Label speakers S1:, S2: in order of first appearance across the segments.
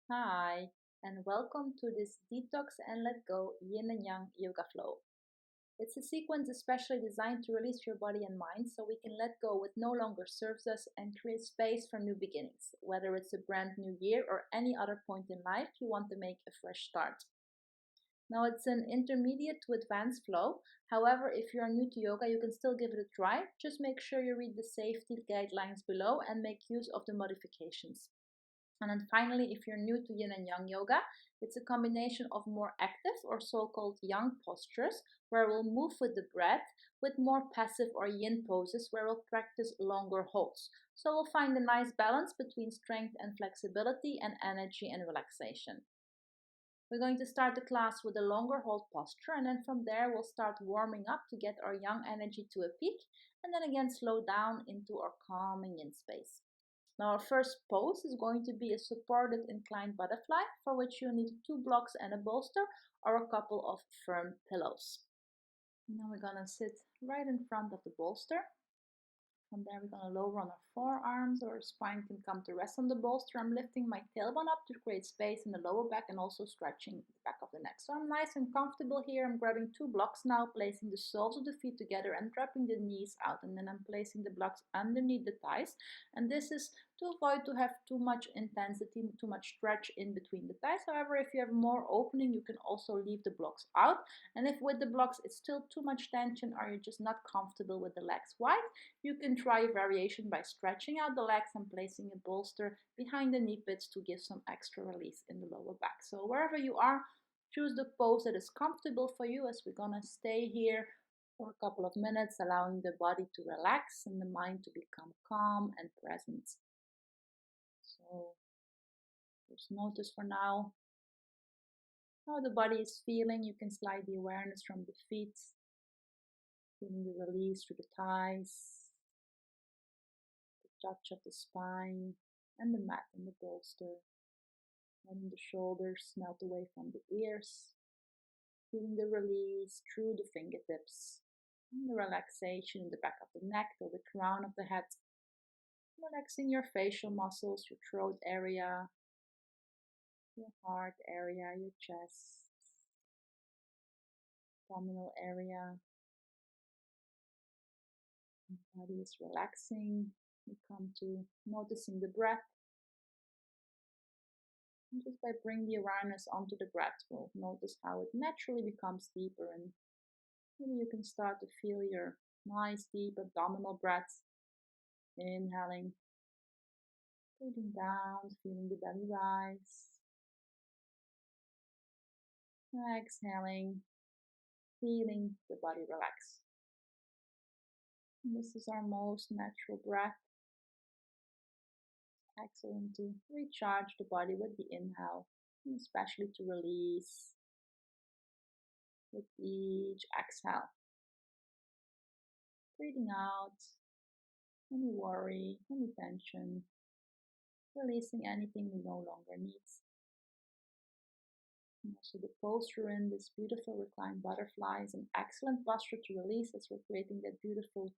S1: Hi, and welcome to this Detox and Let Go Yin and Yang Yoga Flow. It's a sequence especially designed to release your body and mind so we can let go what no longer serves us and create space for new beginnings, whether it's a brand new year or any other point in life you want to make a fresh start. Now, it's an intermediate to advanced flow. However, if you are new to yoga, you can still give it a try. Just make sure you read the safety guidelines below and make use of the modifications. And then finally, if you're new to yin and yang yoga, it's a combination of more active or so-called yang postures where we'll move with the breath with more passive or yin poses where we'll practice longer holds. So we'll find a nice balance between strength and flexibility and energy and relaxation. We're going to start the class with a longer hold posture, and then from there we'll start warming up to get our yang energy to a peak and then again slow down into our calming yin space. Now our first pose is going to be a supported inclined butterfly for which you need two blocks and a bolster or a couple of firm pillows. Now we're going to sit right in front of the bolster. From there we're going to lower on our forearms, our spine can come to rest on the bolster. I'm lifting my tailbone up to create space in the lower back and also stretching the back of the neck. So I'm nice and comfortable here. I'm grabbing two blocks now, placing the soles of the feet together and dropping the knees out. And then I'm placing the blocks underneath the thighs. And this is to avoid to have too much intensity, too much stretch in between the thighs. However, if you have more opening, you can also leave the blocks out. And if with the blocks it's still too much tension or you're just not comfortable with the legs wide, you can try a variation by stretching out the legs and placing a bolster behind the knee pits to give some extra release in the lower back. So wherever you are, choose the pose that is comfortable for you as we're gonna stay here for a couple of minutes, allowing the body to relax and the mind to become calm and present. So just notice for now how the body is feeling. You can slide the awareness from the feet, feeling the release through the thighs, the touch of the spine and the mat and the bolster. Letting the shoulders melt away from the ears, feeling the release through the fingertips, and the relaxation in the back of the neck or the crown of the head. Relaxing your facial muscles, your throat area, your heart area, your chest, abdominal area. The body is relaxing. We come to noticing the breath. And just by bringing the awareness onto the breath, we'll notice how it naturally becomes deeper. And maybe you can start to feel your nice deep abdominal breath. Inhaling, breathing down, feeling the belly rise. Exhaling, feeling the body relax. And this is our most natural breath. Excellent to recharge the body with the inhale, and especially to release with each exhale. Breathing out any worry, any tension, releasing anything we no longer need. And also the posture in this beautiful reclined butterfly is an excellent posture to release as we're creating that beautiful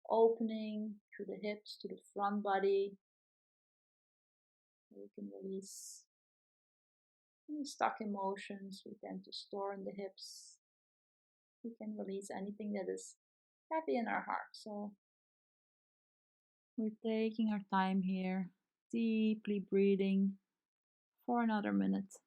S1: opening through the hips to the front body. We can release any stuck emotions we tend to store in the hips. We can release anything that is heavy in our heart. So we're taking our time here, deeply breathing for another minute.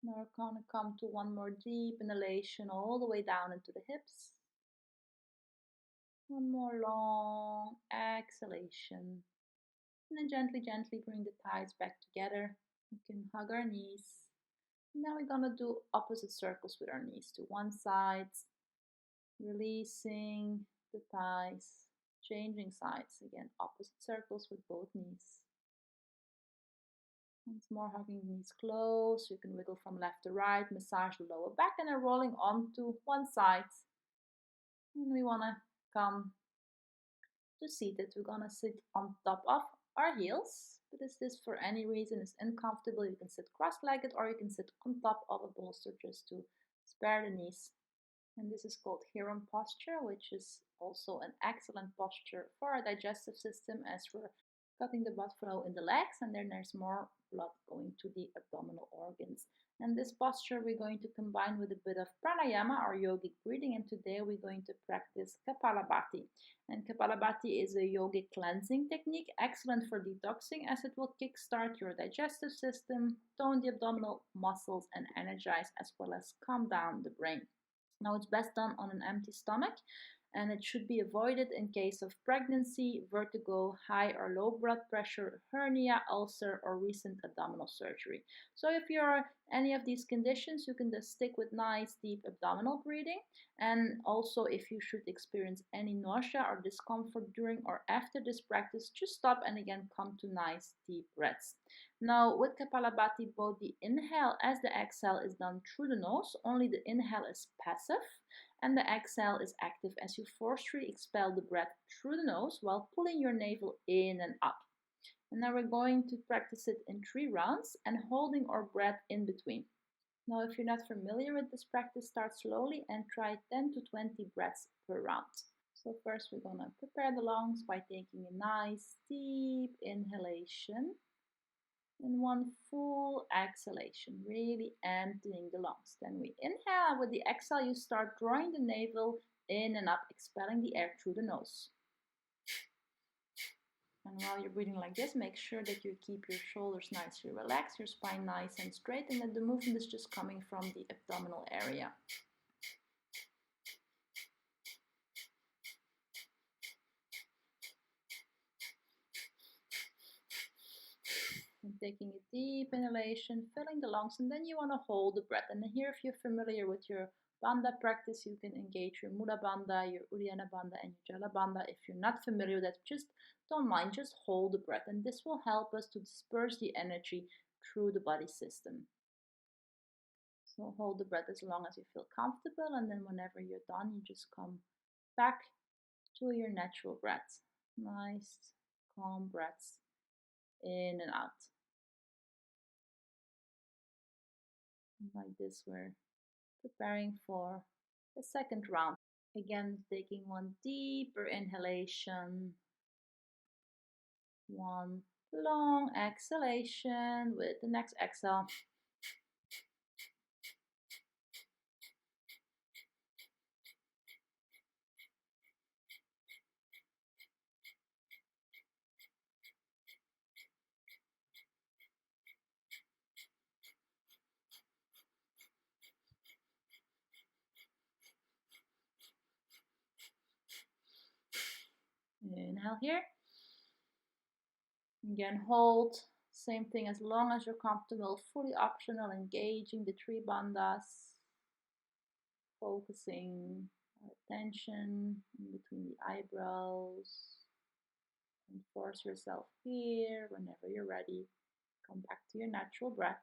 S1: Now we're going to come to one more deep inhalation all the way down into the hips. One more long exhalation. And then gently, gently bring the thighs back together. We can hug our knees. Now we're going to do opposite circles with our knees to one side, releasing the thighs, changing sides. Again, opposite circles with both knees. Once more, hugging the knees close. You can wiggle from left to right, massage the lower back, and then rolling onto one side. And we want to come to seated. We're going to sit on top of our heels. But if this for any reason is uncomfortable, you can sit cross-legged or you can sit on top of a bolster just to spare the knees. And this is called Hurun Posture, which is also an excellent posture for our digestive system as we're cutting the blood flow in the legs, and then there's more blood going to the abdominal organs. And this posture we're going to combine with a bit of pranayama or yogic breathing, and today we're going to practice Kapalabhati. And Kapalabhati is a yogic cleansing technique, excellent for detoxing as it will kickstart your digestive system, tone the abdominal muscles, and energize as well as calm down the brain. Now it's best done on an empty stomach, and it should be avoided in case of pregnancy, vertigo, high or low blood pressure, hernia, ulcer, or recent abdominal surgery. So if you're any of these conditions, you can just stick with nice deep abdominal breathing. And also if you should experience any nausea or discomfort during or after this practice, just stop and again come to nice deep breaths. Now with Kapalabhati, both the inhale as the exhale is done through the nose. Only the inhale is passive and the exhale is active as you forcefully expel the breath through the nose while pulling your navel in and up. And now we're going to practice it in 3 rounds and holding our breath in between. Now if you're not familiar with this practice, start slowly and try 10 to 20 breaths per round. So first we're going to prepare the lungs by taking a nice deep inhalation and one full exhalation, really emptying the lungs. Then we inhale. With the exhale, you start drawing the navel in and up, expelling the air through the nose. And while you're breathing like this, make sure that you keep your shoulders nicely relaxed, your spine nice and straight, and that the movement is just coming from the abdominal area. And taking a deep inhalation, filling the lungs, and then you want to hold the breath. And here, if you're familiar with your Bandha practice, you can engage your Mula Bandha, your Uddiyana Bandha, and your Jala Bandha. If you're not familiar with that, just don't mind, just hold the breath. And this will help us to disperse the energy through the body system. So hold the breath as long as you feel comfortable, and then whenever you're done, you just come back to your natural breath. Nice, calm breaths in and out. Like this, we're preparing for the second round. Again, taking one deeper inhalation, one long exhalation with the next exhale. Inhale here. Again, hold. Same thing as long as you're comfortable, fully optional, engaging the 3 bandhas, focusing our attention in between the eyebrows, and force yourself here. Whenever you're ready, come back to your natural breath.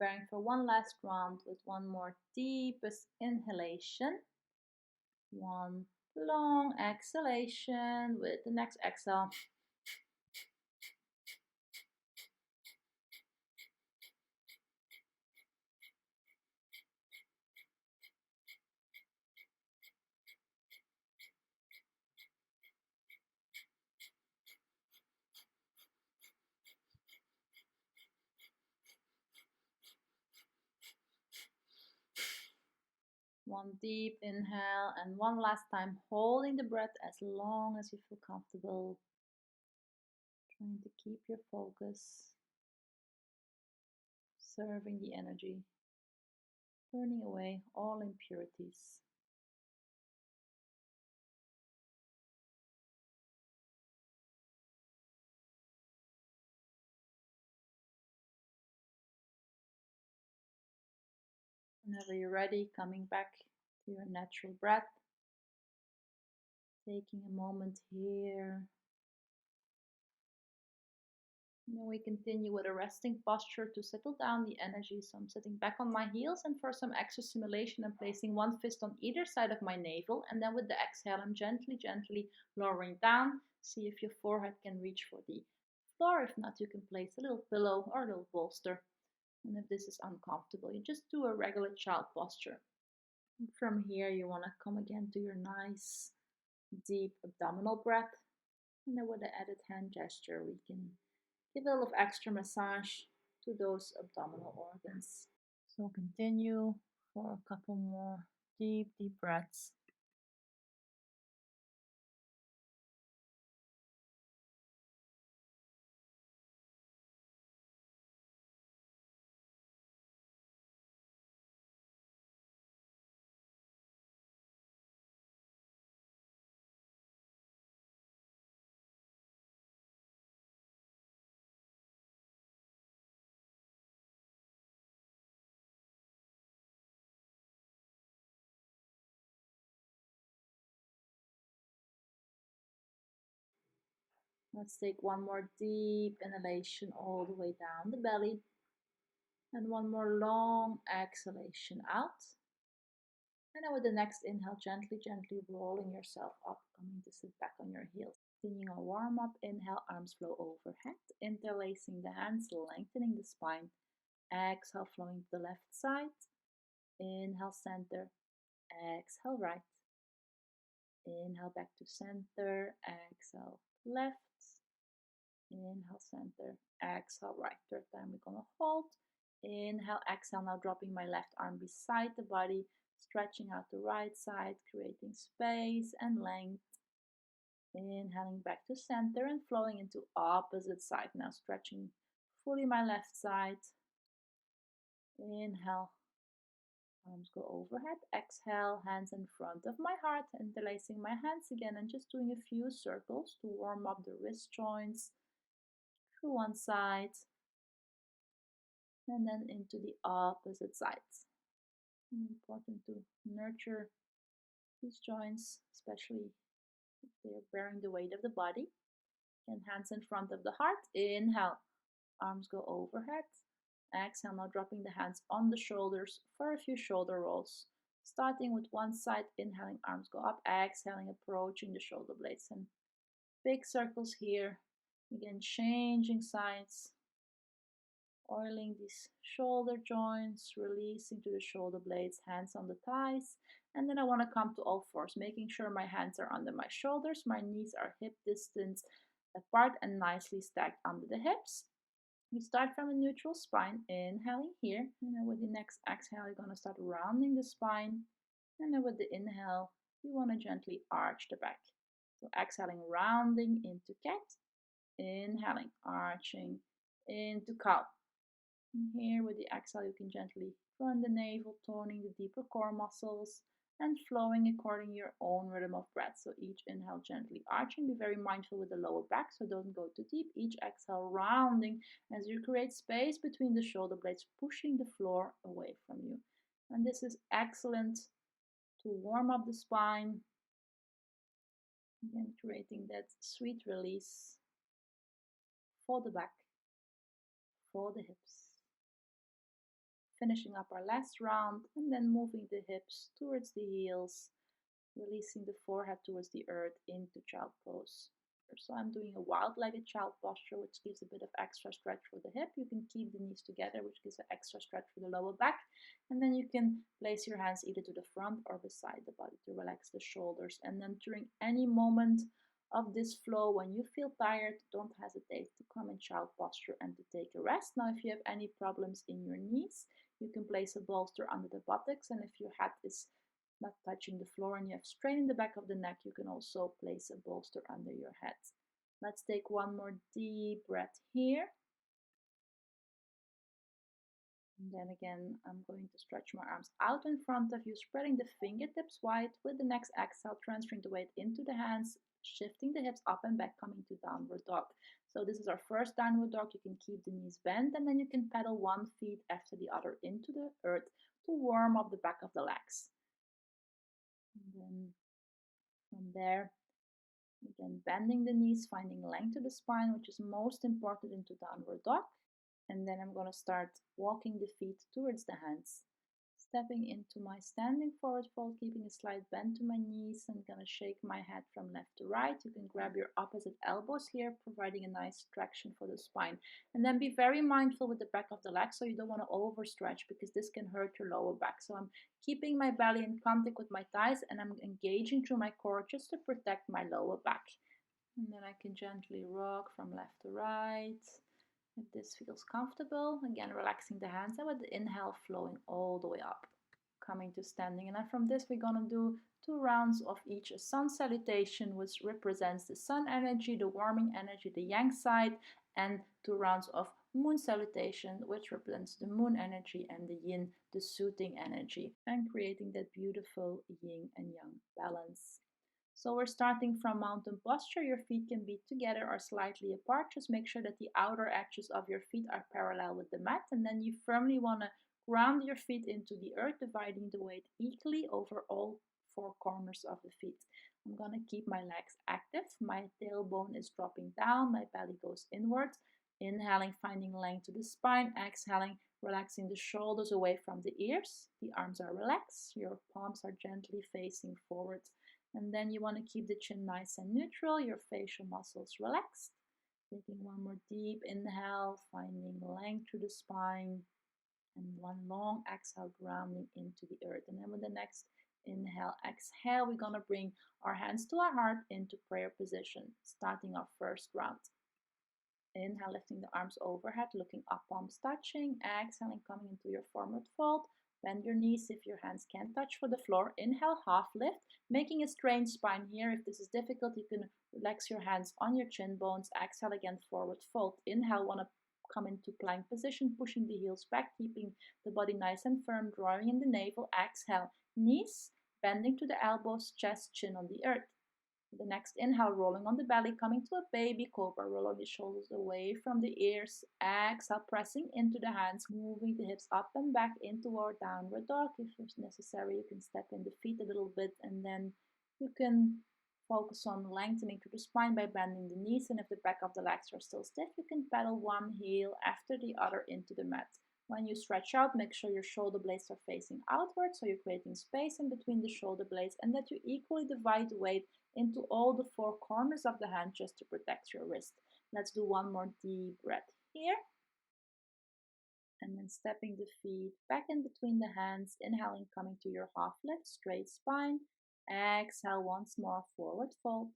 S1: Preparing for one last round with one more deepest inhalation, one long exhalation with the next exhale. One deep inhale and one last time, holding the breath as long as you feel comfortable. Trying to keep your focus, serving the energy, burning away all impurities. Whenever you're ready, coming back to your natural breath, taking a moment here. And then we continue with a resting posture to settle down the energy. So I'm sitting back on my heels, and for some extra stimulation, I'm placing one fist on either side of my navel. And then with the exhale, I'm gently, gently lowering down. See if your forehead can reach for the floor. If not, you can place a little pillow or a little bolster. And if this is uncomfortable, you just do a regular child posture. And from here, you want to come again to your nice, deep abdominal breath. And then with the added hand gesture, we can give a little extra massage to those abdominal organs. So continue for a couple more deep, deep breaths. Let's take one more deep inhalation all the way down the belly. And one more long exhalation out. And then with the next inhale, gently, gently rolling yourself up, coming to sit back on your heels. Continuing a warm up, inhale, arms flow overhead, interlacing the hands, lengthening the spine. Exhale, flowing to the left side. Inhale, center. Exhale, right. Inhale, back to center. Exhale, left. Inhale, center. Exhale, right. Third time, we're going to hold. Inhale, exhale. Now dropping my left arm beside the body, stretching out the right side, creating space and length. Inhaling back to center and flowing into opposite side. Now stretching fully my left side. Inhale, arms go overhead. Exhale, hands in front of my heart, interlacing my hands again and just doing a few circles to warm up the wrist joints to one side and then into the opposite sides. Important to nurture these joints, especially if they're bearing the weight of the body. And hands in front of the heart. Inhale, arms go overhead. Exhale, now dropping the hands on the shoulders for a few shoulder rolls. Starting with one side, inhaling, arms go up. Exhaling, approaching the shoulder blades. And big circles here. Again, changing sides. Oiling these shoulder joints, releasing to the shoulder blades, hands on the thighs. And then I want to come to all fours, making sure my hands are under my shoulders, my knees are hip distance apart and nicely stacked under the hips. We start from a neutral spine, inhaling here. And then with the next exhale, you're going to start rounding the spine. And then with the inhale, you want to gently arch the back. So exhaling, rounding into cat. Inhaling, arching into cow. And here with the exhale, you can gently run the navel, toning the deeper core muscles and flowing according to your own rhythm of breath. So each inhale gently arching. Be very mindful with the lower back, so don't go too deep. Each exhale rounding as you create space between the shoulder blades, pushing the floor away from you. And this is excellent to warm up the spine. Again, creating that sweet release for the back, for the hips. Finishing up our last round and then moving the hips towards the heels, releasing the forehead towards the earth into child pose. So I'm doing a wild-legged child posture, which gives a bit of extra stretch for the hip. You can keep the knees together, which gives an extra stretch for the lower back. And then you can place your hands either to the front or beside the body to relax the shoulders. And then during any moment of this flow, when you feel tired, don't hesitate to come in child posture and to take a rest. Now, if you have any problems in your knees, you can place a bolster under the buttocks, and if your head is not touching the floor and you have strain in the back of the neck, you can also place a bolster under your head. Let's take one more deep breath here. And then again, I'm going to stretch my arms out in front of you, spreading the fingertips wide. With the next exhale, transferring the weight into the hands, shifting the hips up and back, coming to downward dog. So this is our first downward dog. You can keep the knees bent, and then you can pedal one foot after the other into the earth to warm up the back of the legs. And then from there, again, bending the knees, finding length to the spine, which is most important into downward dog. And then I'm going to start walking the feet towards the hands. Stepping into my standing forward fold, keeping a slight bend to my knees. I'm going to shake my head from left to right. You can grab your opposite elbows here, providing a nice traction for the spine. And then be very mindful with the back of the leg, so you don't want to overstretch because this can hurt your lower back. So I'm keeping my belly in contact with my thighs and I'm engaging through my core just to protect my lower back. And then I can gently rock from left to right. If this feels comfortable, again relaxing the hands and with the inhale flowing all the way up, coming to standing. And then from this we're going to do 2 rounds of each sun salutation, which represents the sun energy, the warming energy, the yang side, and 2 rounds of moon salutation, which represents the moon energy, and the yin, the soothing energy, and creating that beautiful yin and yang balance. So we're starting from mountain posture. Your feet can be together or slightly apart. Just make sure that the outer edges of your feet are parallel with the mat. And then you firmly want to ground your feet into the earth, dividing the weight equally over all 4 corners of the feet. I'm going to keep my legs active. My tailbone is dropping down. My belly goes inwards. Inhaling, finding length to the spine. Exhaling, relaxing the shoulders away from the ears. The arms are relaxed. Your palms are gently facing forward. And then you want to keep the chin nice and neutral, your facial muscles relaxed. Taking one more deep inhale, finding length through the spine. And one long exhale, grounding into the earth. And then with the next inhale, exhale, we're going to bring our hands to our heart into prayer position, starting our first round. Inhale, lifting the arms overhead, looking up, palms touching. Exhaling, coming into your forward fold. Bend your knees if your hands can't touch for the floor. Inhale, half lift, making a straight spine here. If this is difficult, you can relax your hands on your chin bones. Exhale again, forward fold. Inhale, want to come into plank position, pushing the heels back, keeping the body nice and firm, drawing in the navel. Exhale, knees, bending to the elbows, chest, chin on the earth. The next inhale, rolling on the belly, coming to a baby cobra, rolling the shoulders away from the ears. Exhale, pressing into the hands, moving the hips up and back into our downward dog. If it's necessary, you can step in the feet a little bit, and then you can focus on lengthening through the spine by bending the knees. And if the back of the legs are still stiff, you can pedal one heel after the other into the mat. When you stretch out, make sure your shoulder blades are facing outward, so you're creating space in between the shoulder blades, and that you equally divide the weight into all the 4 corners of the hand just to protect your wrist. Let's do one more deep breath here. And then stepping the feet back in between the hands, inhaling, coming to your half lift, straight spine. Exhale once more, forward fold.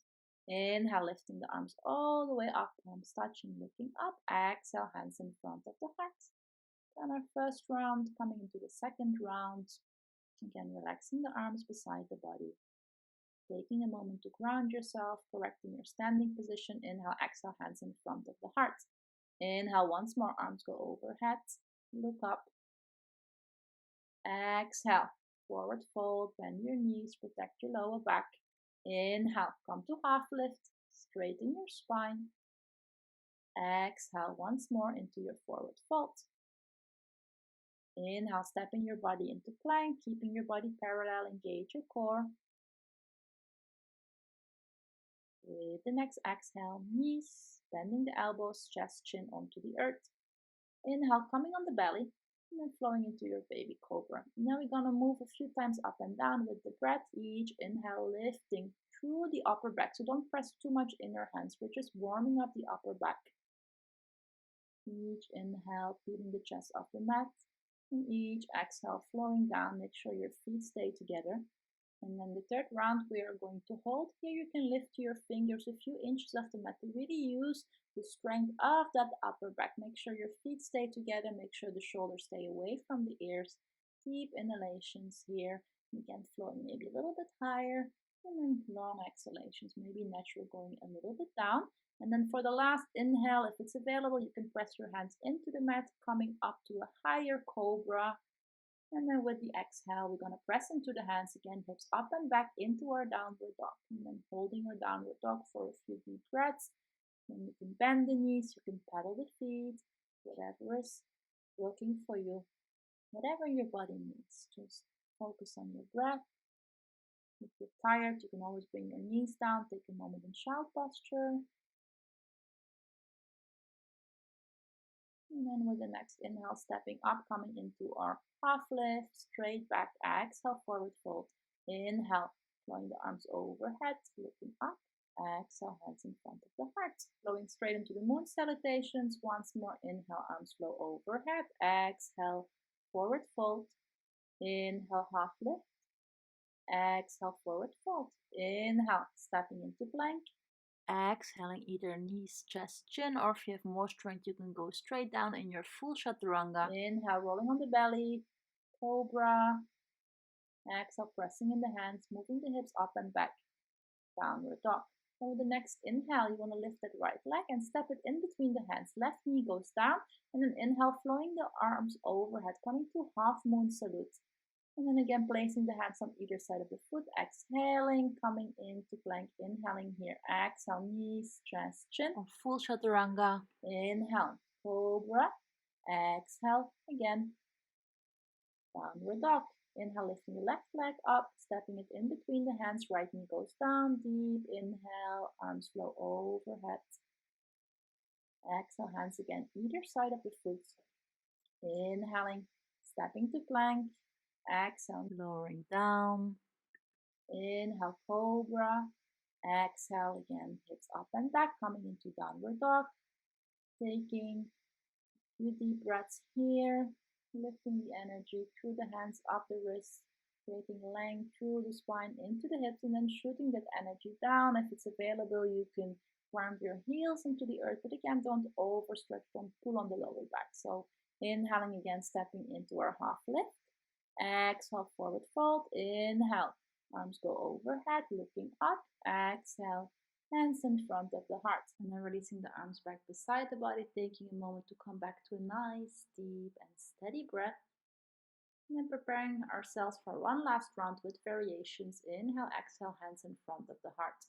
S1: Inhale, lifting the arms all the way up, palms touching, looking up. Exhale, hands in front of the heart. Then our first round, coming into the second round. Again, relaxing the arms beside the body. Taking a moment to ground yourself, correcting your standing position. Inhale, exhale, hands in front of the heart. Inhale, once more, arms go overhead. Look up. Exhale, forward fold, bend your knees, protect your lower back. Inhale, come to half lift, straighten your spine. Exhale, once more into your forward fold. Inhale, stepping your body into plank, keeping your body parallel, engage your core. With the next exhale, knees, bending the elbows, chest, chin onto the earth. Inhale, coming on the belly, and then flowing into your baby cobra. Now we're going to move a few times up and down with the breath. Each inhale, lifting through the upper back. So don't press too much in your hands. We're just warming up the upper back. Each inhale, feeling the chest off the mat. And each exhale, flowing down. Make sure your feet stay together. And then the third round, we are going to hold. Here you can lift your fingers a few inches off the mat to really use the strength of that upper back. Make sure your feet stay together. Make sure the shoulders stay away from the ears. Deep inhalations here. Again, flowing maybe a little bit higher, and then long exhalations, maybe natural going a little bit down. And then for the last inhale, if it's available, you can press your hands into the mat, coming up to a higher cobra. And then with the exhale, we're going to press into the hands again, hips up and back into our downward dog. And then holding our downward dog for a few deep breaths. Then you can bend the knees, you can pedal the feet, whatever is working for you, whatever your body needs. Just focus on your breath. If you're tired, you can always bring your knees down, take a moment in child posture. And then with the next inhale, stepping up, coming into our half lift, straight back, exhale, forward fold. Inhale, flowing the arms overhead, looking up. Exhale, hands in front of the heart. Flowing straight into the moon salutations. Once more, inhale, arms flow overhead. Exhale, forward fold. Inhale, half lift. Exhale, forward fold. Inhale, stepping into plank. Exhaling either knees, chest, chin, or if you have more strength, you can go straight down in your full chaturanga. Inhale, rolling on the belly, cobra. Exhale, pressing in the hands, moving the hips up and back, downward dog. So with the next inhale, you want to lift that right leg and step it in between the hands. Left knee goes down, and then inhale, flowing the arms overhead, coming to half moon salute. And then again, placing the hands on either side of the foot, exhaling, coming into plank, inhaling here, exhale, knees, chest, chin, or full chaturanga. Inhale, cobra, exhale, again, downward dog. Inhale, lifting the left leg up, stepping it in between the hands, right knee goes down, deep inhale, arms flow overhead. Exhale, hands again, either side of the foot. Inhaling, stepping to plank. Exhale, lowering down. Inhale, cobra. Exhale again, hips up and back, coming into downward dog. Taking a few deep breaths here, lifting the energy through the hands, up the wrists, creating length through the spine into the hips, and then shooting that energy down. If it's available, you can ground your heels into the earth, but again, don't overstretch, don't pull on the lower back. So inhaling again, stepping into our half lift. Exhale, forward fold. Inhale, arms go overhead, looking up. Exhale, hands in front of the heart. And then releasing the arms back beside the body, taking a moment to come back to a nice, deep and steady breath. And then preparing ourselves for one last round with variations. Inhale, exhale, hands in front of the heart.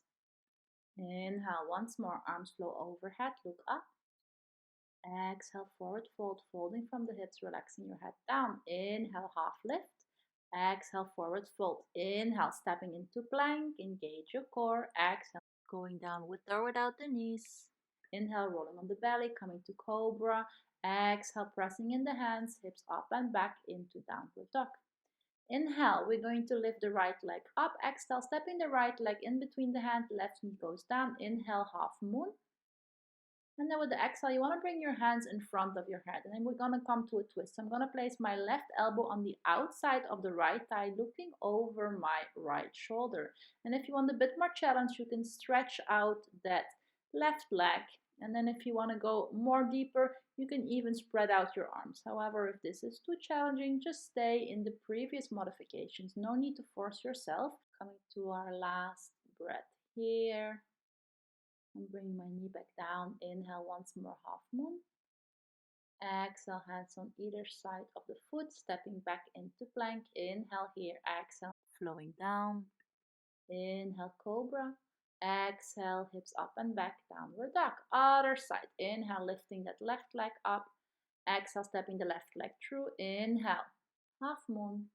S1: Inhale, once more, arms flow overhead, look up. Exhale, forward fold, folding from the hips, relaxing your head down. Inhale, half lift. Exhale, forward fold. Inhale, stepping into plank, engage your core. Exhale, going down with or without the knees. Inhale, rolling on the belly, coming to cobra. Exhale, pressing in the hands, hips up and back into downward dog. Inhale, we're going to lift the right leg up. Exhale, stepping the right leg in between the hand, left knee goes down. Inhale, half moon. And then with the exhale, you want to bring your hands in front of your head. And then we're going to come to a twist. So I'm going to place my left elbow on the outside of the right thigh, looking over my right shoulder. And if you want a bit more challenge, you can stretch out that left leg. And then if you want to go more deeper, you can even spread out your arms. However, if this is too challenging, just stay in the previous modifications. No need to force yourself. Coming to our last breath here. I'm bringing my knee back down. Inhale, once more, half moon. Exhale, hands on either side of the foot, stepping back into plank. Inhale here, exhale, flowing down. Inhale, cobra. Exhale, hips up and back, downward dog. Other side. Inhale, lifting that left leg up. Exhale, stepping the left leg through. Inhale, half moon.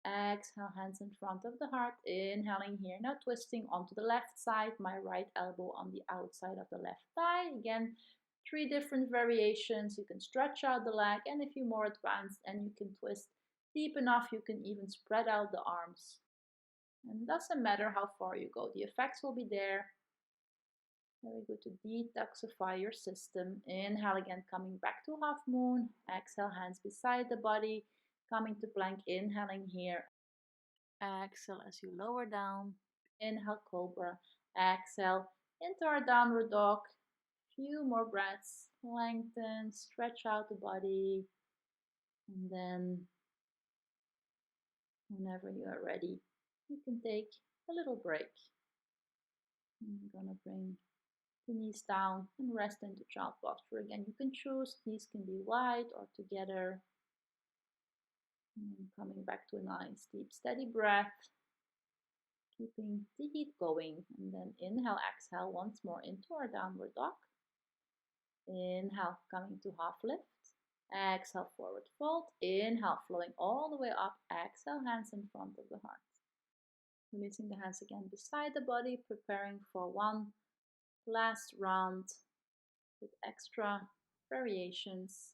S1: Exhale, hands in front of the heart. Inhaling here, now twisting onto the left side, my right elbow on the outside of the left thigh. Again, 3 different variations. You can stretch out the leg, and if you're more advanced and you can twist deep enough, you can even spread out the arms. And it doesn't matter how far you go, the effects will be there. Very good to detoxify your system. Inhale again, coming back to half moon. Exhale, hands beside the body, coming to plank. Inhaling here. Exhale as you lower down. Inhale, cobra. Exhale into our downward dog. Few more breaths. Lengthen, stretch out the body. And then Whenever you are ready, you can take a little break. I'm gonna bring the knees down and rest into child posture. Again, you can choose, knees can be wide or together. And coming back to a nice deep steady breath, keeping the heat going. And then inhale, exhale once more into our downward dog. Inhale, coming to half lift. Exhale, forward fold. Inhale, flowing all the way up. Exhale, hands in front of the heart. Releasing the hands again beside the body, preparing for one last round with extra variations.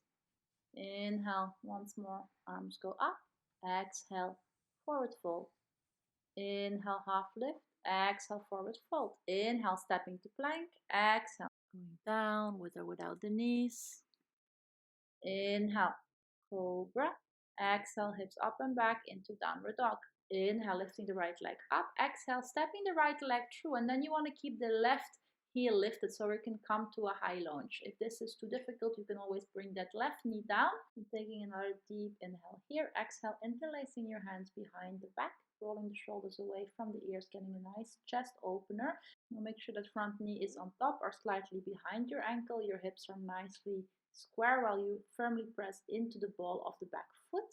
S1: Inhale, once more, arms go up. Exhale, forward fold. Inhale, half lift. Exhale, forward fold. Inhale, stepping to plank. Exhale, going down with or without the knees. Inhale, cobra. Exhale, hips up and back into downward dog. Inhale, lifting the right leg up. Exhale, stepping the right leg through. And then you want to keep the left heel lifted so we can come to a high lunge. If this is too difficult, you can always bring that left knee down. And taking another deep inhale here. Exhale, interlacing your hands behind the back, rolling the shoulders away from the ears, getting a nice chest opener. Now make sure that front knee is on top or slightly behind your ankle. Your hips are nicely square while you firmly press into the ball of the back foot.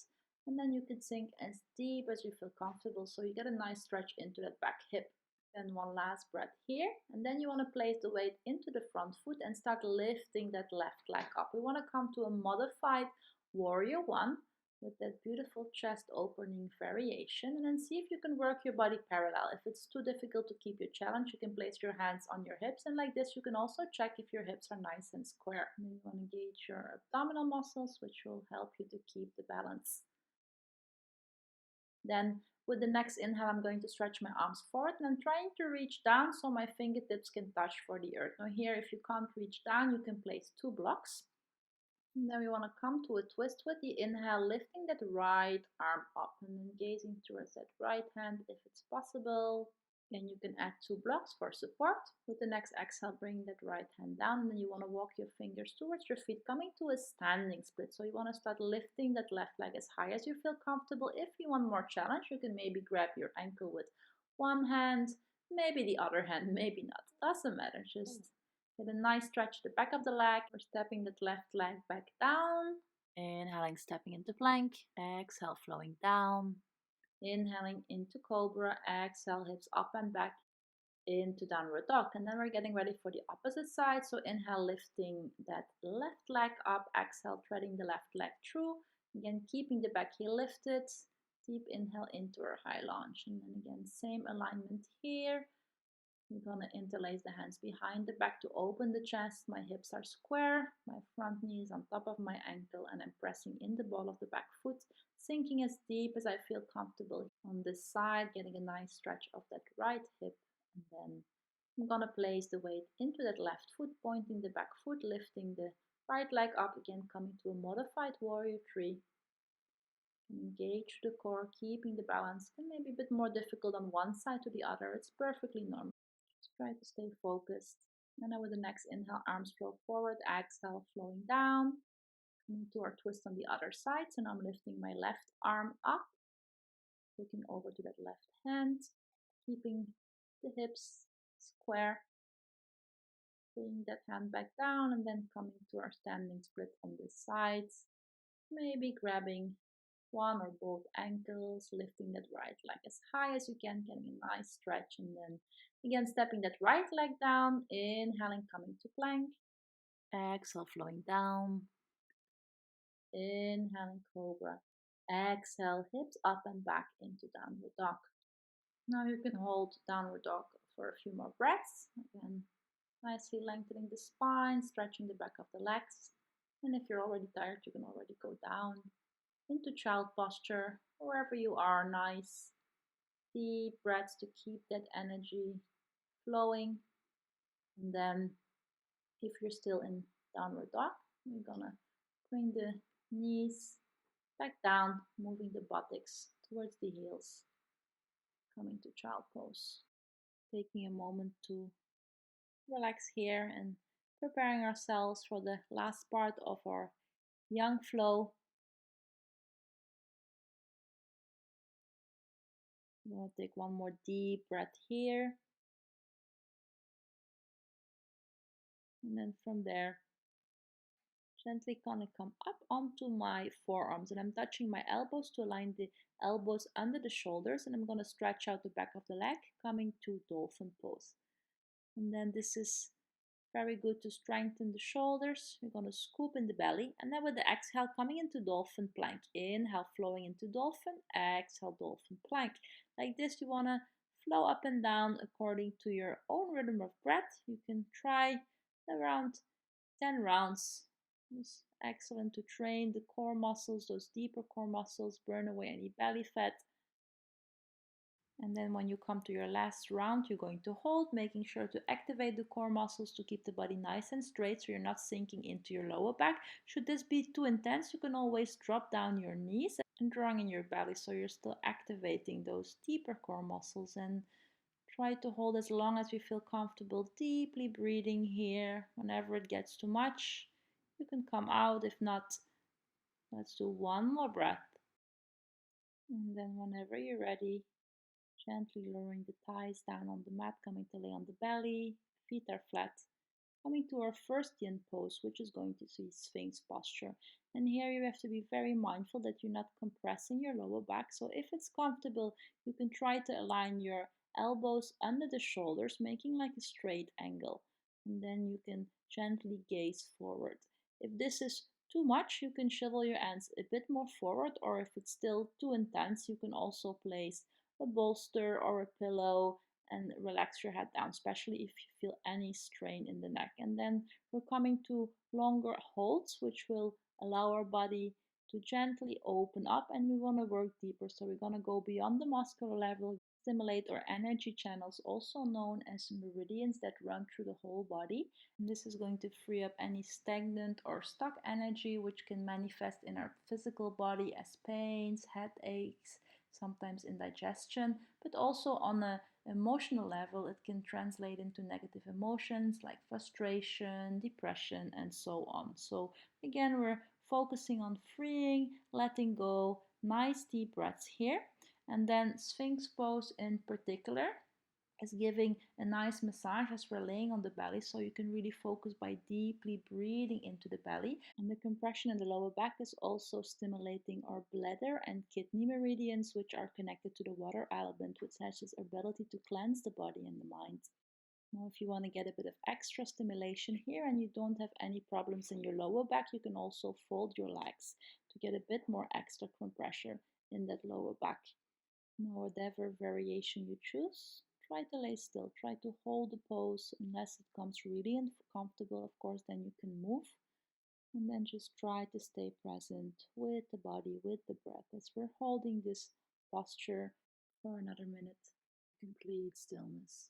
S1: And then you can sink as deep as you feel comfortable, so you get a nice stretch into that back hip. Then one last breath here, and then you want to place the weight into the front foot and start lifting that left leg up. We want to come to a modified warrior one with that beautiful chest opening variation, and then see if you can work your body parallel. If it's too difficult to keep your challenge, you can place your hands on your hips, and like this you can also check if your hips are nice and square. And then you want to gauge your abdominal muscles, which will help you to keep the balance. Then with the next inhale, I'm going to stretch my arms forward and I'm trying to reach down so my fingertips can touch for the earth. Now here, if you can't reach down, you can place 2 blocks. And then we want to come to a twist with the inhale, lifting that right arm up and then gazing towards that right hand if it's possible. Then you can add 2 blocks for support. With the next exhale, bring that right hand down, and then you want to walk your fingers towards your feet, coming to a standing split. So you want to start lifting that left leg as high as you feel comfortable. If you want more challenge, you can maybe grab your ankle with one hand, maybe the other hand, maybe not. Doesn't matter. Just get a nice stretch the back of the leg. We're stepping that left leg back down. Inhaling, stepping into plank. Exhale, flowing down. Inhaling into cobra, exhale, hips up and back into downward dog. And then we're getting ready for the opposite side. So inhale, lifting that left leg up, exhale, threading the left leg through. Again, keeping the back heel lifted. Deep inhale into our high lunge. And then again, same alignment here. I'm gonna interlace the hands behind the back to open the chest. My hips are square, my front knee is on top of my ankle, and I'm pressing in the ball of the back foot, sinking as deep as I feel comfortable. On this side, getting a nice stretch of that right hip, and then I'm gonna place the weight into that left foot, pointing the back foot, lifting the right leg up again, coming to a modified warrior 3. Engage the core, keeping the balance. Can maybe a bit more difficult on one side to the other. It's perfectly normal. Try to stay focused. And then with the next inhale, arms flow forward, exhale, flowing down. Coming to our twist on the other side. So now I'm lifting my left arm up, looking over to that left hand, keeping the hips square. Bring that hand back down and then coming to our standing split on the sides. Maybe grabbing one or both ankles, lifting that right leg as high as you can, getting a nice stretch, and then again stepping that right leg down, inhaling, coming to plank, exhale, flowing down, inhaling, cobra, exhale, hips up and back into downward dog. Now you can hold downward dog for a few more breaths, again nicely lengthening the spine, stretching the back of the legs, and if you're already tired, you can already go down into child posture, wherever you are. Nice deep breaths to keep that energy flowing. And then if you're still in downward dog, we're gonna bring the knees back down, moving the buttocks towards the heels, coming to child pose. Taking a moment to relax here and preparing ourselves for the last part of our yang flow. I'm going to take one more deep breath here. And then from there, gently gonna come up onto my forearms, and I'm touching my elbows to align the elbows under the shoulders, and I'm gonna stretch out the back of the leg, coming to dolphin pose. And then this is very good to strengthen the shoulders. We're gonna scoop in the belly, and then with the exhale, coming into dolphin plank. Inhale, flowing into dolphin, exhale, dolphin plank. Like this, you wanna flow up and down according to your own rhythm of breath. You can try around 10 rounds. It's excellent to train the core muscles, those deeper core muscles, burn away any belly fat. And then when you come to your last round, you're going to hold, making sure to activate the core muscles to keep the body nice and straight so you're not sinking into your lower back. Should this be too intense, you can always drop down your knees and drawing in your belly so you're still activating those deeper core muscles. And try to hold as long as you feel comfortable, deeply breathing here. Whenever it gets too much, you can come out. If not, let's do one more breath. And then whenever you're ready, gently lowering the thighs down on the mat, coming to lay on the belly, feet are flat. Coming to our first yin pose, which is going to be Sphinx posture. And here you have to be very mindful that you're not compressing your lower back. So if it's comfortable, you can try to align your elbows under the shoulders, making like a straight angle. And then you can gently gaze forward. If this is too much, you can shovel your hands a bit more forward, or if it's still too intense, you can also place a bolster or a pillow and relax your head down, especially if you feel any strain in the neck. And then we're coming to longer holds, which will allow our body to gently open up, and we want to work deeper. So we're going to go beyond the muscular level, stimulate our energy channels, also known as meridians that run through the whole body. And this is going to free up any stagnant or stuck energy, which can manifest in our physical body as pains, headaches, sometimes indigestion, but also on a emotional level, it can translate into negative emotions like frustration, depression, and so on. So, again, we're focusing on freeing, letting go, nice deep breaths here. And then Sphinx pose in particular is giving a nice massage as we're laying on the belly, so you can really focus by deeply breathing into the belly. And the compression in the lower back is also stimulating our bladder and kidney meridians, which are connected to the water element, which has this ability to cleanse the body and the mind. Now, if you want to get a bit of extra stimulation here and you don't have any problems in your lower back, you can also fold your legs to get a bit more extra compression in that lower back. Now, whatever variation you choose, try to lay still. Try to hold the pose unless it comes really uncomfortable. Of course, then you can move. And then just try to stay present with the body, with the breath, as we're holding this posture for another minute. Complete stillness.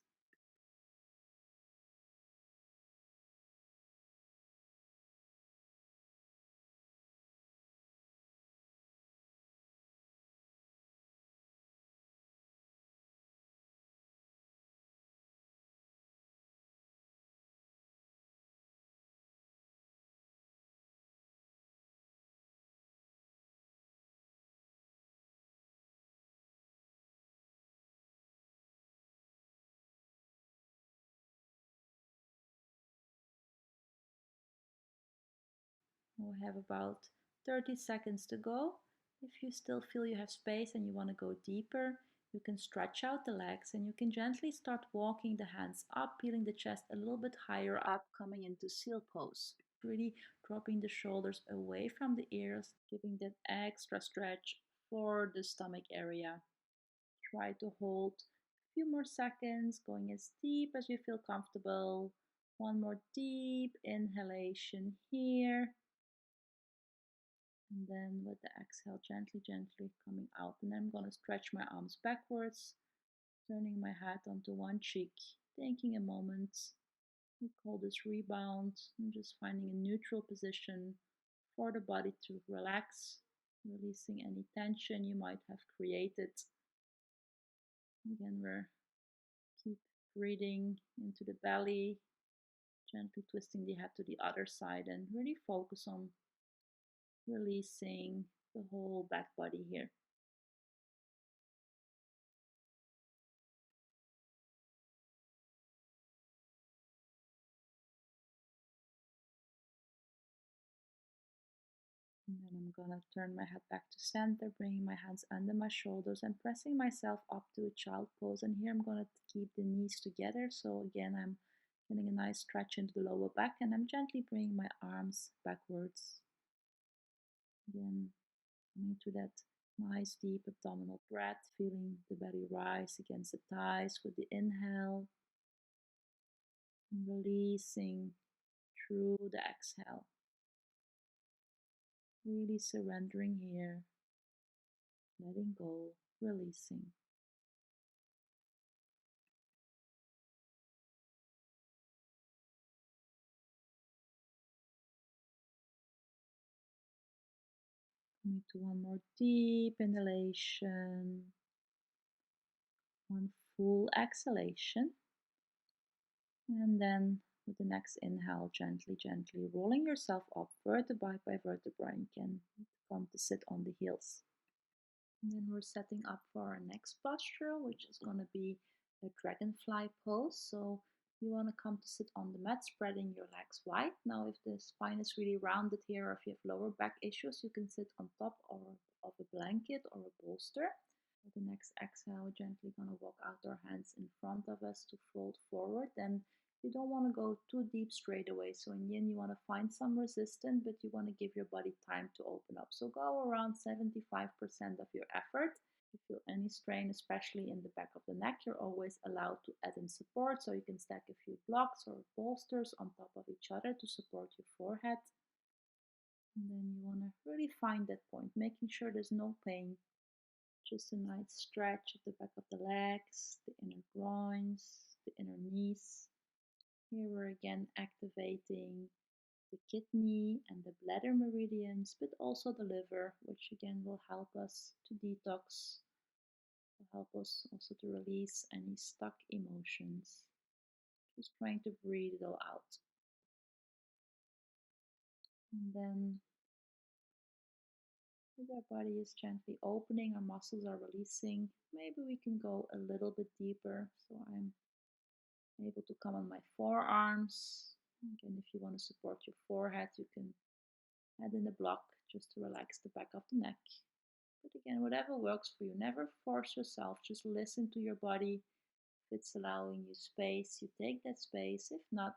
S1: We have about 30 seconds to go. If you still feel you have space and you want to go deeper, you can stretch out the legs and you can gently start walking the hands up, peeling the chest a little bit higher up, coming into seal pose. Really dropping the shoulders away from the ears, giving that extra stretch for the stomach area. Try to hold a few more seconds, going as deep as you feel comfortable. One more deep inhalation here. And then with the exhale, gently, gently coming out. And then I'm going to stretch my arms backwards, turning my head onto one cheek, taking a moment. We call this rebound. And just finding a neutral position for the body to relax, releasing any tension you might have created. Again, we're keep breathing into the belly, gently twisting the head to the other side, and really focus on releasing the whole back body here. And then I'm gonna turn my head back to center, bringing my hands under my shoulders and pressing myself up to a child pose. And here I'm gonna keep the knees together. So again, I'm getting a nice stretch into the lower back, and I'm gently bringing my arms backwards. Again, coming to that nice deep abdominal breath, feeling the belly rise against the thighs with the inhale, and releasing through the exhale. Really surrendering here, letting go, releasing. Coming to one more deep inhalation, one full exhalation, and then with the next inhale, gently, gently rolling yourself up vertebra by vertebra. You can come to sit on the heels. And then we're setting up for our next posture, which is going to be a Dragonfly Pose. So you want to come to sit on the mat, spreading your legs wide. Now, if the spine is really rounded here, or if you have lower back issues, you can sit on top of a blanket or a bolster. With the next exhale, we're gently going to walk out our hands in front of us to fold forward. And you don't want to go too deep straight away. So in yin, you want to find some resistance, but you want to give your body time to open up. So go around 75% of your effort. If you feel any strain, especially in the back of the neck, you're always allowed to add in support. So you can stack a few blocks or bolsters on top of each other to support your forehead. And then you want to really find that point, making sure there's no pain. Just a nice stretch of the back of the legs, the inner groins, the inner knees. Here we're again activating the kidney and the bladder meridians, but also the liver, which again will help us to detox, will help us also to release any stuck emotions. Just trying to breathe it all out. And then as our body is gently opening, our muscles are releasing. Maybe we can go a little bit deeper. So I'm able to come on my forearms. Again, if you want to support your forehead, you can add in a block just to relax the back of the neck. But again, whatever works for you, never force yourself. Just listen to your body. If it's allowing you space, you take that space. If not,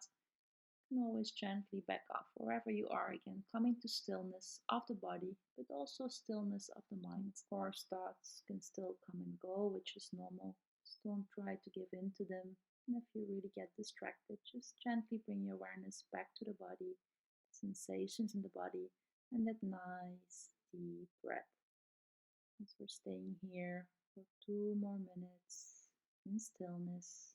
S1: you can always gently back off wherever you are. Again, coming to stillness of the body, but also stillness of the mind. Of course, thoughts can still come and go, which is normal. Just don't try to give in to them. And if you really get distracted, just gently bring your awareness back to the body, sensations in the body, and that nice deep breath. As we're staying here for 2 more minutes in stillness.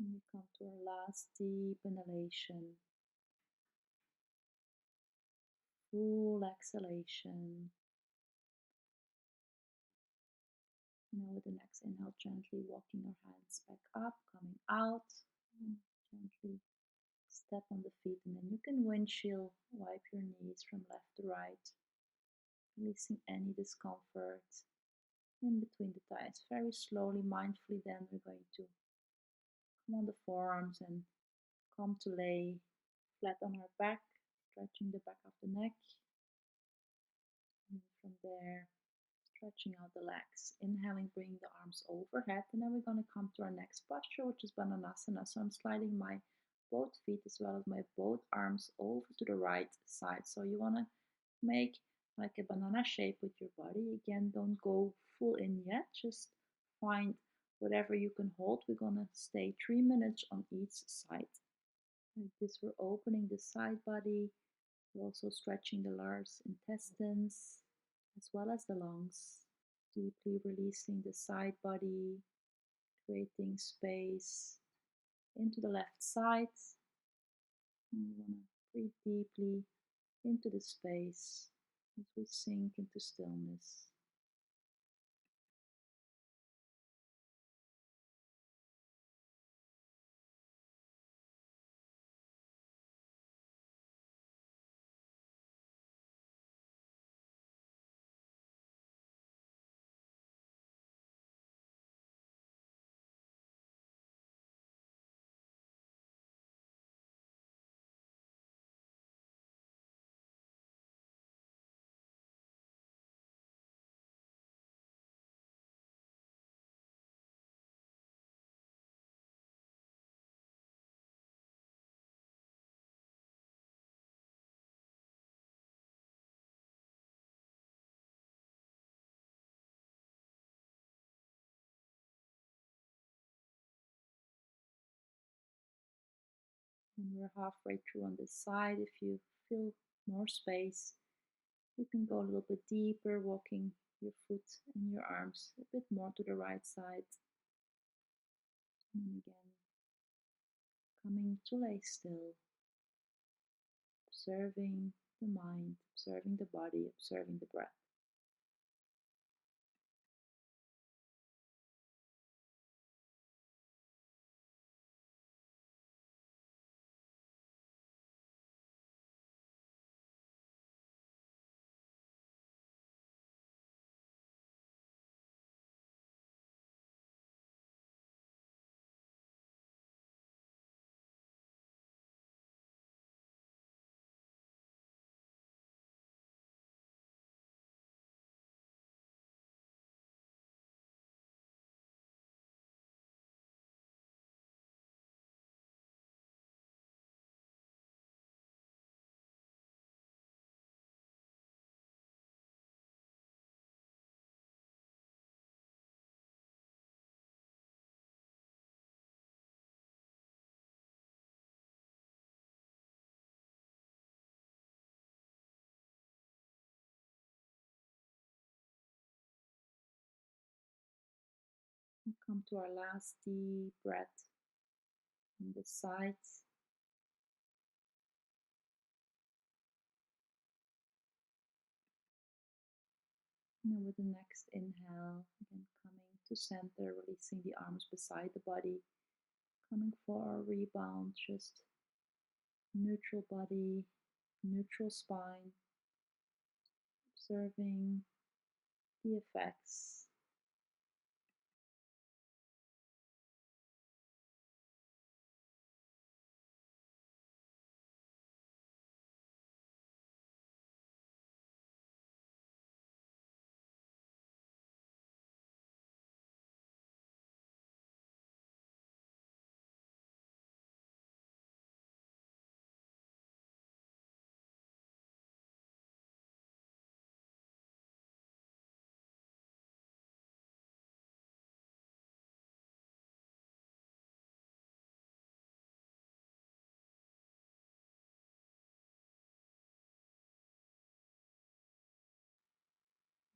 S1: And we come to our last deep inhalation, full exhalation. And now with the next inhale, gently walking your hands back up, coming out, and gently step on the feet. And then you can windshield wipe your knees from left to right, releasing any discomfort in between the thighs. Very slowly, mindfully, then we're going to come on the forearms and come to lay flat on our back, stretching the back of the neck. And from there, stretching out the legs. Inhaling, bring the arms overhead. And then we're going to come to our next posture, which is Bananasana. So I'm sliding my both feet as well as my both arms over to the right side. So you want to make like a banana shape with your body. Again, don't go full in yet. Just find whatever you can hold. We're going to stay 3 minutes on each side. Like this, we're opening the side body. We're also stretching the large intestines as well as the lungs. Deeply releasing the side body, creating space into the left side. And you want to breathe deeply into the space as we sink into stillness. And we're halfway through on this side. If you feel more space, you can go a little bit deeper, walking your foot and your arms a bit more to the right side. And again, coming to lay still, observing the mind, observing the body, observing the breath. And come to our last deep breath on the sides. And then with the next inhale, again coming to center, releasing the arms beside the body, coming for our rebound, just neutral body, neutral spine, observing the effects.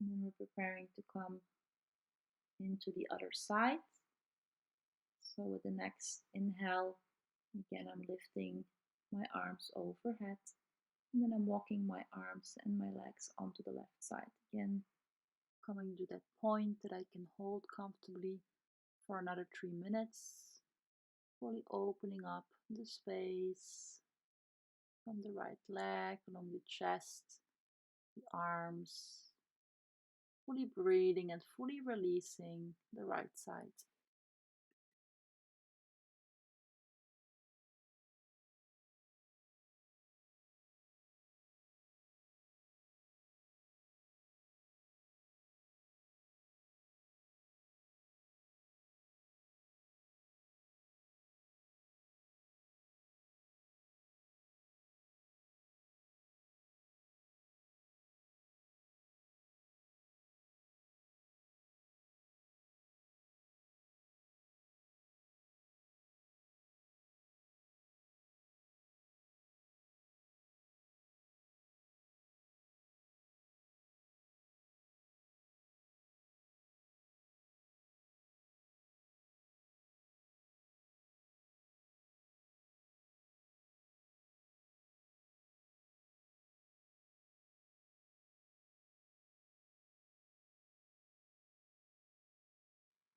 S1: And then we're preparing to come into the other side. So with the next inhale, again, I'm lifting my arms overhead, and then I'm walking my arms and my legs onto the left side. Again, coming to that point that I can hold comfortably for another 3 minutes, fully opening up the space from the right leg along the chest, the arms, fully breathing and fully releasing the right side.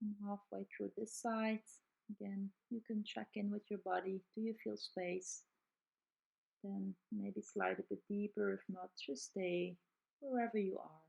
S1: And halfway through this side, again, you can check in with your body. Do you feel space? Then maybe slide a bit deeper. If not, just stay wherever you are.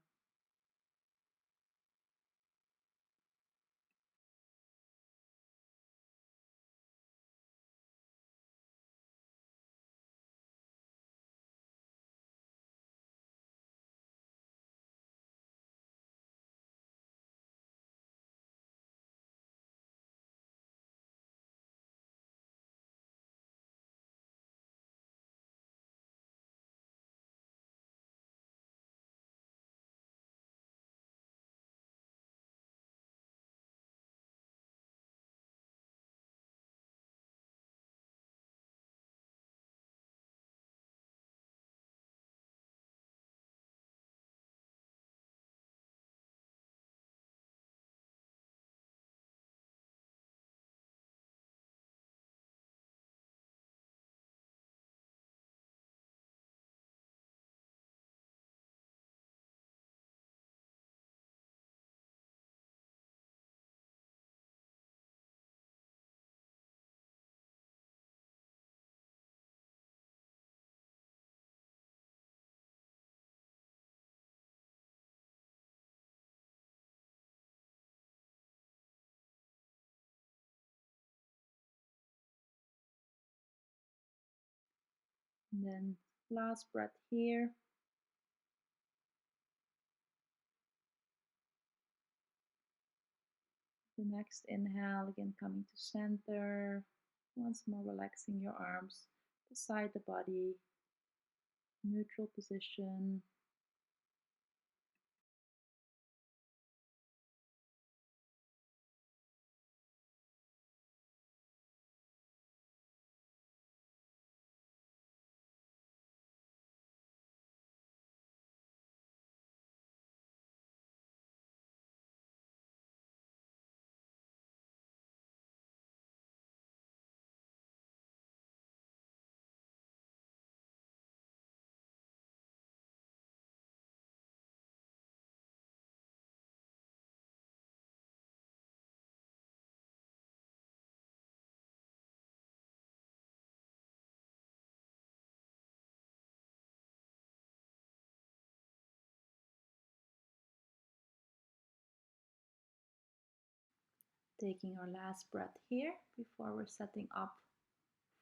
S1: And then last breath here. The next inhale, again coming to center. Once more relaxing your arms beside the body, neutral position. Taking our last breath here before we're setting up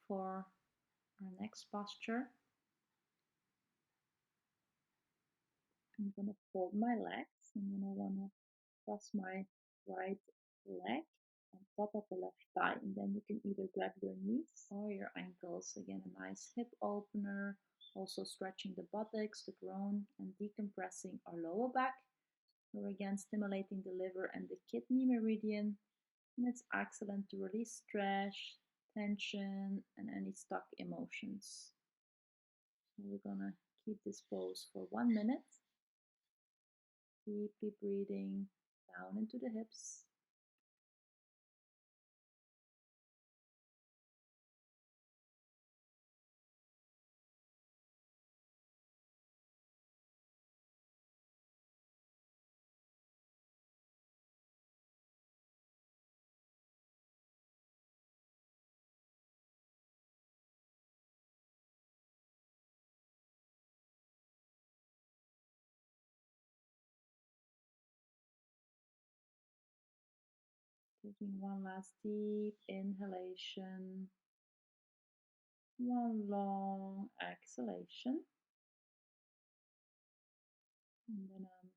S1: for our next posture. I'm gonna fold my legs and then I wanna cross my right leg on top of the left thigh, and then you can either grab your knees or your ankles. Again, a nice hip opener, also stretching the buttocks, the groin, and decompressing our lower back. We're again stimulating the liver and the kidney meridian, and it's excellent to release stress, tension, and any stuck emotions. So we're gonna keep this pose for 1 minute. Deeply breathing down into the hips. Taking one last deep inhalation, one long exhalation. And then I'm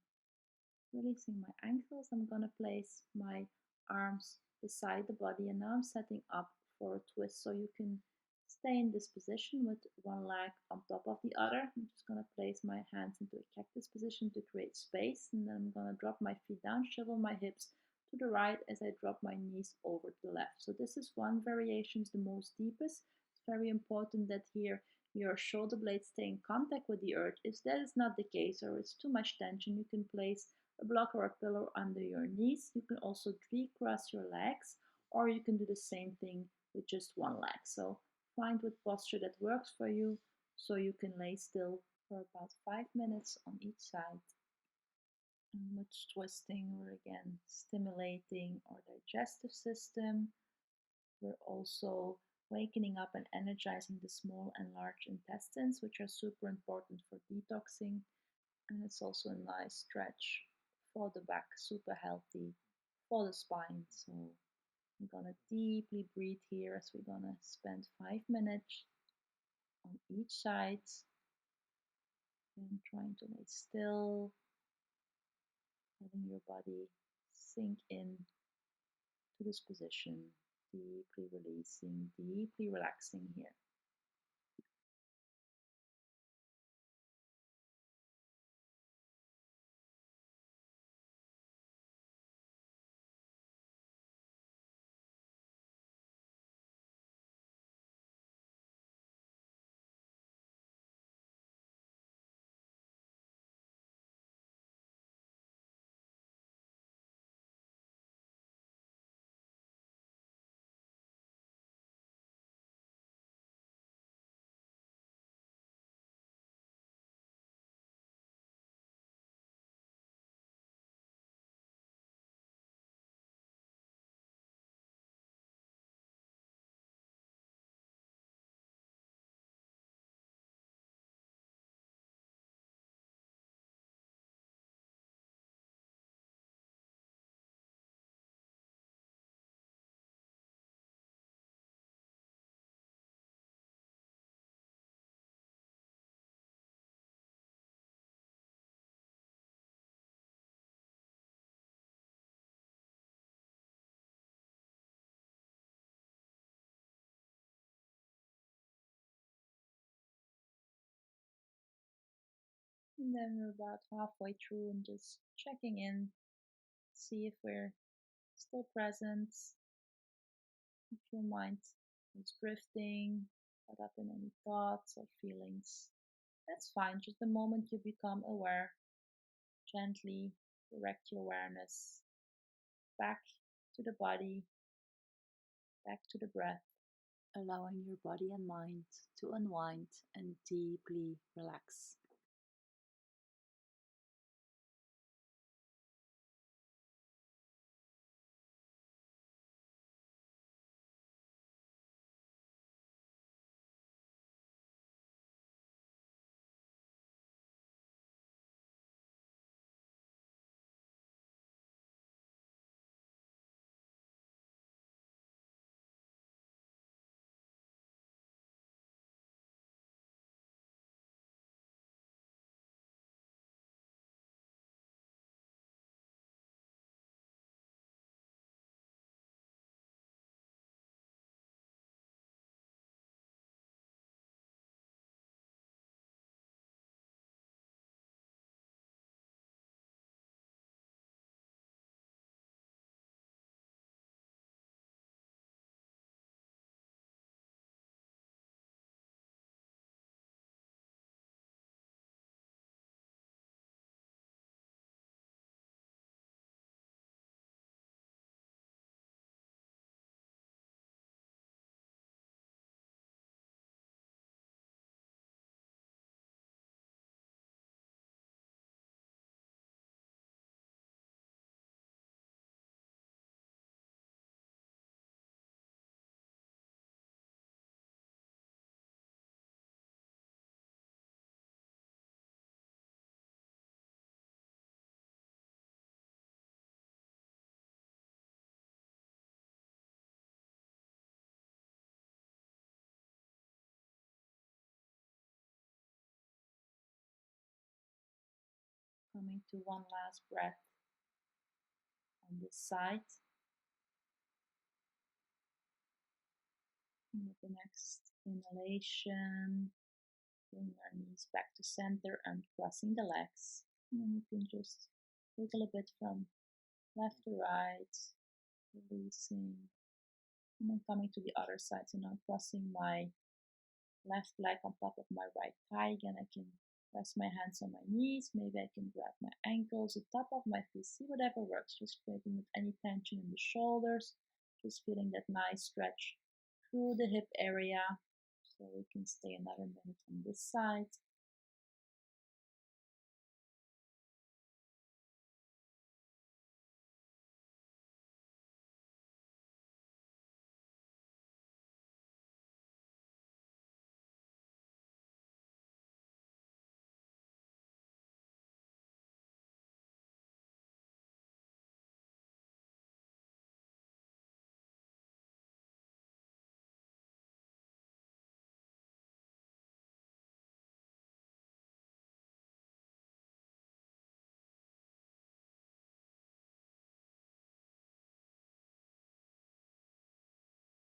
S1: releasing my ankles. I'm going to place my arms beside the body, and now I'm setting up for a twist, so you can stay in this position with one leg on top of the other. I'm just going to place my hands into a cactus position to create space, and then I'm going to drop my feet down, shovel my hips to the right as I drop my knees over to the left. So this is one variation, it's the most deepest. It's very important that here your shoulder blades stay in contact with the earth. If that is not the case, or it's too much tension, you can place a block or a pillow under your knees. You can also recross your legs, or you can do the same thing with just one leg. So find what posture that works for you, so you can lay still for about 5 minutes on each side. And much twisting, we're again stimulating our digestive system. We're also wakening up and energizing the small and large intestines, which are super important for detoxing. And it's also a nice stretch for the back, super healthy for the spine. So I'm gonna deeply breathe here as we're gonna spend 5 minutes on each side and trying to lay still, letting your body sink in to this position, deeply releasing, deeply relaxing here. And then we're about halfway through and just checking in, see if we're still present, if your mind is drifting, caught up in any thoughts or feelings. That's fine, just the moment you become aware, gently direct your awareness back to the body, back to the breath, allowing your body and mind to unwind and deeply relax. Coming to one last breath on this side. And with the next inhalation, bring our knees back to center and crossing the legs. And then you can just wiggle a bit from left to right, releasing, and then coming to the other side. So now crossing my left leg on top of my right thigh. Again, I can rest my hands on my knees. Maybe I can grab my ankles, the top of my feet, see whatever works. Just creating with any tension in the shoulders. Just feeling that nice stretch through the hip area. So we can stay another minute on this side.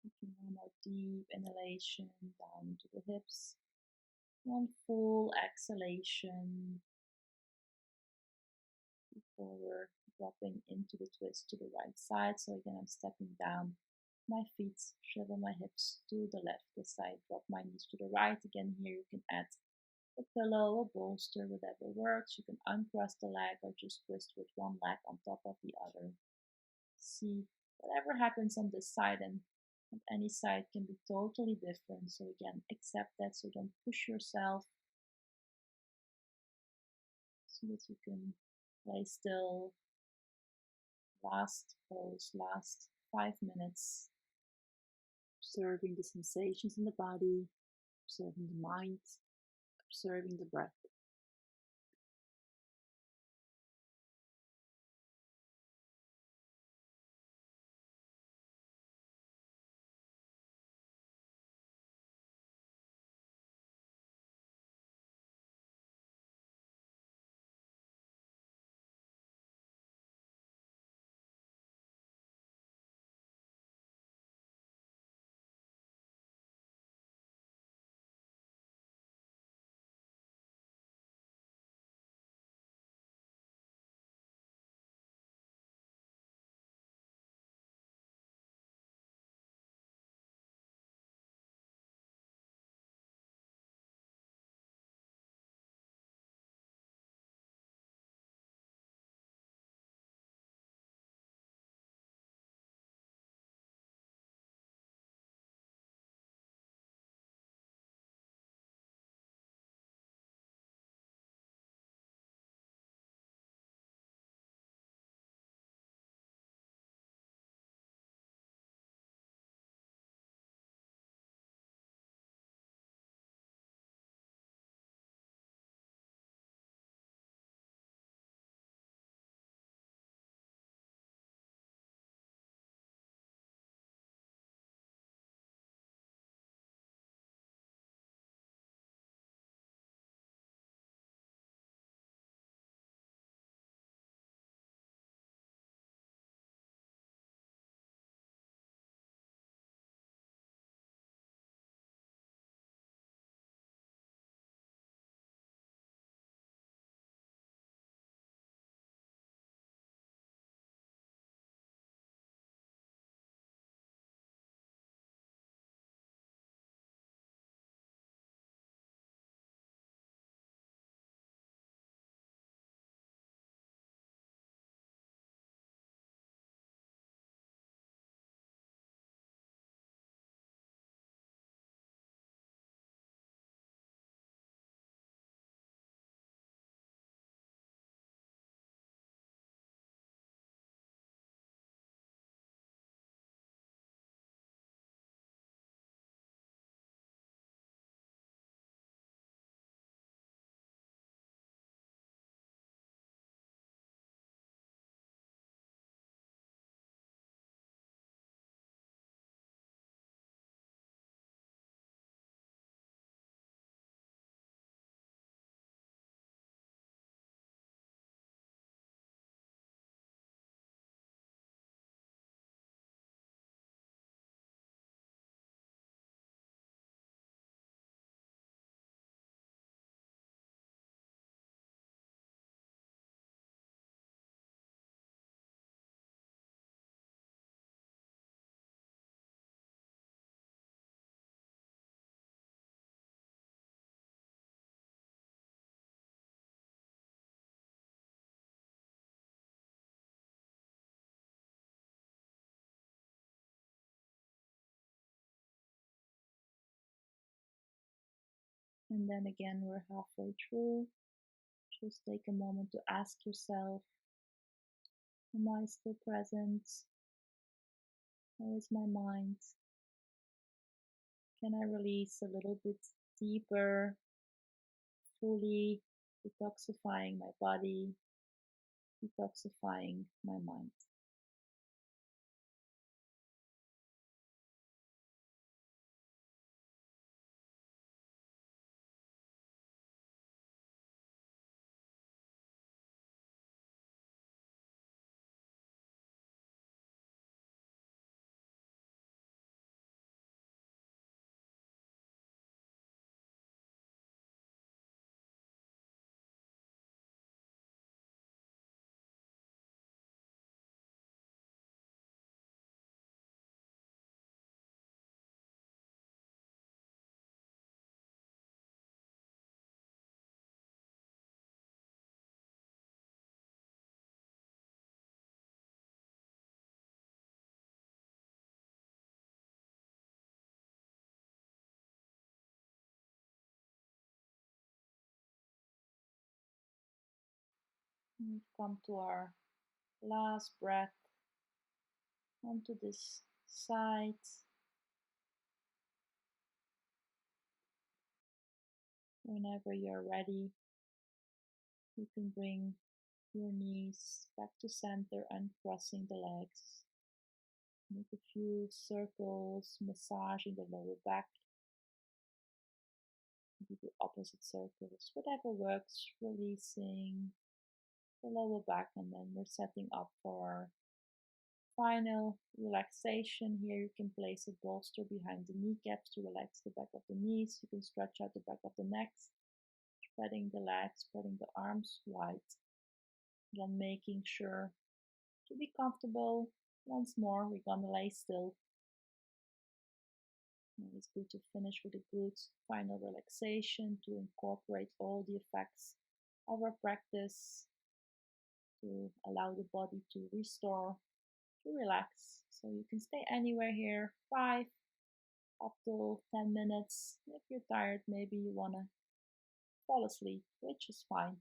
S1: Taking one more deep inhalation down to the hips. One full exhalation before we're dropping into the twist to the right side. So again, I'm stepping down my feet, swivel my hips to the left this side, drop my knees to the right. Again, here you can add a pillow, a bolster, whatever works. You can uncross the leg or just twist with one leg on top of the other. See whatever happens on this side, and any side can be totally different. So again, accept that. So don't push yourself, so that you can lay still. Last pose, last 5 minutes. Observing the sensations in the body, observing the mind, observing the breath. And then again, we're halfway through. Just take a moment to ask yourself, am I still present? Where is my mind? Can I release a little bit deeper, fully detoxifying my body, detoxifying my mind? We've come to our last breath onto this side. Whenever you're ready, you can bring your knees back to center, uncrossing the legs. Make a few circles, massaging the lower back. Do the opposite circles, whatever works, releasing the lower back, and then we're setting up for our final relaxation. Here you can place a bolster behind the kneecaps to relax the back of the knees. You can stretch out the back of the neck, spreading the legs, spreading the arms wide. Then making sure to be comfortable. Once more, we're gonna lay still. And it's good to finish with a good final relaxation to incorporate all the effects of our practice, to allow the body to restore, to relax. So you can stay anywhere here, 5 up to 10 minutes. If you're tired, maybe you want to fall asleep, which is fine.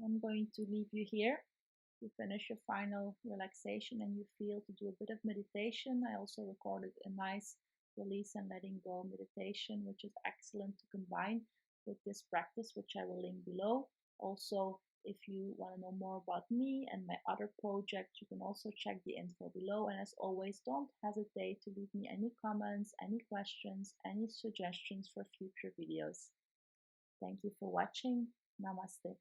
S1: I'm going to leave you here to finish your final relaxation and you feel to do a bit of meditation. I also recorded a nice release and letting go meditation, which is excellent to combine with this practice, which I will link below. Also, if you want to know more about me and my other projects, you can also check the info below. And as always, don't hesitate to leave me any comments, any questions, any suggestions for future videos. Thank you for watching. Namaste.